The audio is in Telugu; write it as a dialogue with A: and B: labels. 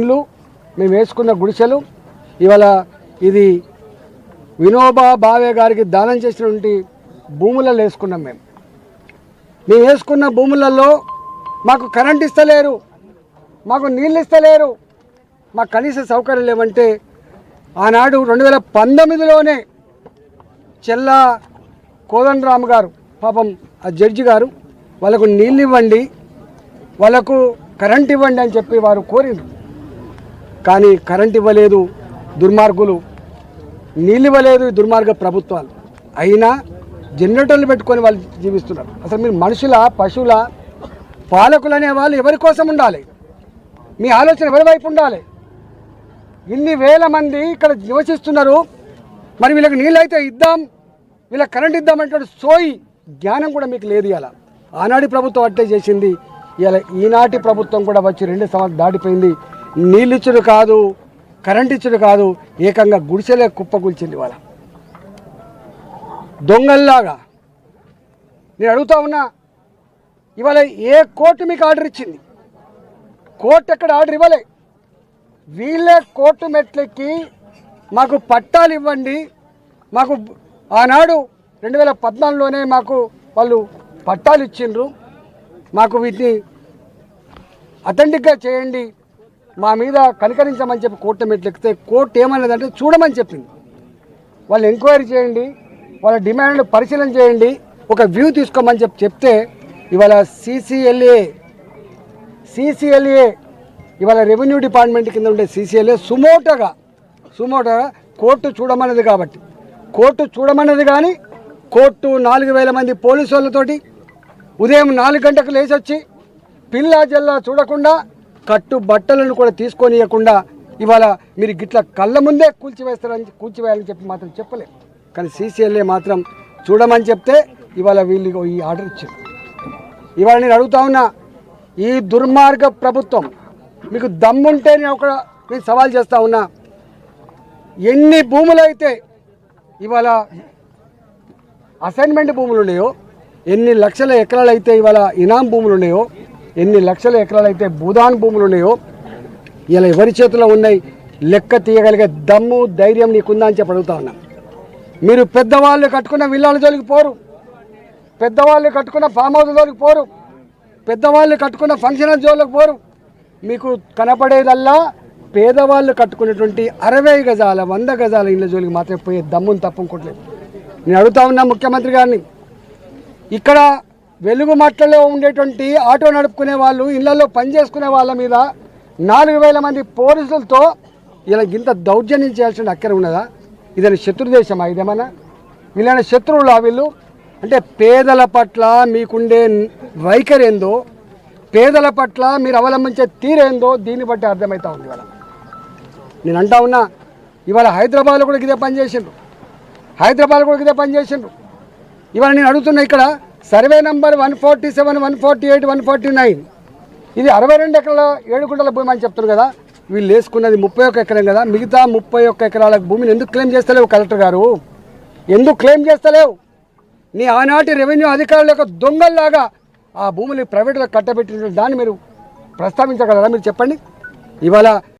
A: ఇల్లు మేము వేసుకున్న గుడిసెలు ఇవాళ ఇది వినోబా భావే గారికి దానం చేసినటువంటి భూములలో వేసుకున్నాం. మేము వేసుకున్న భూములలో మాకు కరెంట్ ఇస్తలేరు, మాకు నీళ్ళు ఇస్తలేరు, మాకు కనీస సౌకర్యం లేవంటే ఆనాడు 2019లోనే చెల్లా కోదండరామ్ గారు పాపం ఆ జడ్జి గారు వాళ్ళకు నీళ్ళు ఇవ్వండి, వాళ్ళకు కరెంట్ ఇవ్వండి అని చెప్పి వారు కోరింది. కానీ కరెంట్ ఇవ్వలేదు దుర్మార్గులు, నీళ్ళు ఇవ్వలేదు దుర్మార్గ ప్రభుత్వాలు. అయినా జనరేటర్లు పెట్టుకొని వాళ్ళు జీవిస్తున్నారు. అసలు మీరు మనుషుల పశువుల పాలకులు అనే వాళ్ళు ఎవరి కోసం ఉండాలి? మీ ఆలోచన ఎవరి వైపు ఉండాలి? ఇన్ని వేల మంది ఇక్కడ నివసిస్తున్నారు, మరి వీళ్ళకి నీళ్ళు అయితే ఇద్దాం, వీళ్ళకి కరెంట్ ఇద్దామంటే సోయి జ్ఞానం కూడా మీకు లేదు. ఇలా ఆనాటి ప్రభుత్వం అట్టే చేసింది, ఇలా ఈనాటి ప్రభుత్వం కూడా వచ్చి 2 సంవత్సరాలు దాటిపోయింది. నీళ్ళు ఇచ్చుడు కాదు, కరెంట్ ఇచ్చుడు కాదు, ఏకంగా గుడిసెలే కుప్పకూల్చింది. వాళ్ళ దొంగల్లాగా నేను అడుగుతా ఉన్నా, ఇవాళ ఏ కోర్టు మీకు ఆర్డర్ ఇచ్చింది? కోర్టు ఎక్కడ ఆర్డర్ ఇవ్వలే. వీళ్ళే కోర్టు మెట్లెక్కి మాకు పట్టాలు ఇవ్వండి, మాకు ఆనాడు 2014లోనే మాకు వాళ్ళు పట్టాలు ఇచ్చిండ్రు, మాకు వీటిని అథెంటిక్గా చేయండి, మా మీద కనికరించమని చెప్పి కోర్టు మెట్లు ఎక్కితే కోర్టు ఏమన్నదంటే చూడమని చెప్పింది. వాళ్ళు ఎంక్వైరీ చేయండి, వాళ్ళ డిమాండ్ పరిశీలన చేయండి, ఒక వ్యూ తీసుకోమని చెప్తే ఇవాళ సిసిఎల్ఏ ఇవాళ రెవెన్యూ డిపార్ట్మెంట్ కింద ఉండే సిసిఎల్ఏ సుమోటోగా కోర్టు చూడమన్నది. కాబట్టి కోర్టు చూడమన్నది, కానీ కోర్టు 4000 మంది పోలీసు వాళ్ళతోటి ఉదయం 4 గంటలకు లేచి వచ్చి పిల్లా జల్లా చూడకుండా కట్టు బట్టలను కూడా తీసుకొనియకుండా ఇవాళ మీరు గిట్ల కళ్ళ ముందే కూల్చివేయాలని చెప్పి మాత్రం చెప్పలేదు. కానీ సిసిఎల్ఏ మాత్రం చూడమని చెప్తే ఇవాళ వీళ్ళు ఈ ఆర్డర్ ఇచ్చారు. ఇవాళ నేను అడుగుతా ఉన్నా, ఈ దుర్మార్గ ప్రభుత్వం మీకు దమ్ముంటే నేను సవాల్ చేస్తూ ఉన్నా, ఎన్ని భూములు అయితే ఇవాళ అసైన్మెంట్ భూములు ఉన్నాయో, ఎన్ని లక్షల ఎకరాలు అయితే ఇవాళ ఇనాం భూములు ఉన్నాయో, ఎన్ని లక్షల ఎకరాలు అయితే భూదాన్ భూములు ఉన్నాయో, ఇలా ఎవరి చేతిలో ఉన్నాయి? లెక్క తీయగలిగే దమ్ము ధైర్యం నీకుందా అని చెప్పి అడుగుతా ఉన్నా. మీరు పెద్దవాళ్ళు కట్టుకున్న విల్లాల జోలికి పోరు, పెద్దవాళ్ళు కట్టుకున్న ఫామ్ హౌస్ జోలికి పోరు, పెద్దవాళ్ళు కట్టుకున్న ఫంక్షన్ జోలికి పోరు. మీకు కనపడేదల్లా పేదవాళ్ళు కట్టుకునేటువంటి 60 గజాల 100 గజాల ఇళ్ళ జోలికి మాత్రమే పోయే దమ్మును తప్పుకోవట్లేదు. నేను అడుగుతా ఉన్నా ముఖ్యమంత్రి గారిని, ఇక్కడ వెలుగు మట్టలో ఉండేటువంటి ఆటో నడుపుకునే వాళ్ళు, ఇళ్లలో పనిచేసుకునే వాళ్ళ మీద 4000 మంది పోలీసులతో ఇలా ఇంత దౌర్జన్యం చేయాల్సిన అక్కర ఉన్నదా? ఇదని శత్రుదేశమా? ఇదేమన్నా వీళ్ళైనా శత్రువులా వీళ్ళు? అంటే పేదల పట్ల మీకుండే వైఖరి ఏందో, పేదల పట్ల మీరు అవలంబించే తీరేందో దీన్ని బట్టి అర్థమవుతా ఉంది. ఇవాళ నేను అంటా ఉన్నా, ఇవాళ హైదరాబాద్లో కూడా ఇదే పని చేసిండ్రు, ఇవాళ నేను అడుగుతున్నా, ఇక్కడ సర్వే నెంబర్ 147, 148, 149 ఇది 62 ఎకరాల 7 గుంటల భూమి అని చెప్తున్నారు కదా. వీళ్ళు వేసుకున్నది 31 ఎకరం కదా. మిగతా 31 ఎకరాల భూమిని ఎందుకు క్లెయిమ్ చేస్తలేవు కలెక్టర్ గారు? ఎందుకు క్లెయిమ్ చేస్తలేవు? నీ ఆనాటి రెవెన్యూ అధికారుల యొక్క దొంగల్లాగా ఆ భూములు ప్రైవేటులో కట్టబెట్టిన దాన్ని మీరు ప్రస్తావించగలరా? మీరు చెప్పండి. ఇవాళ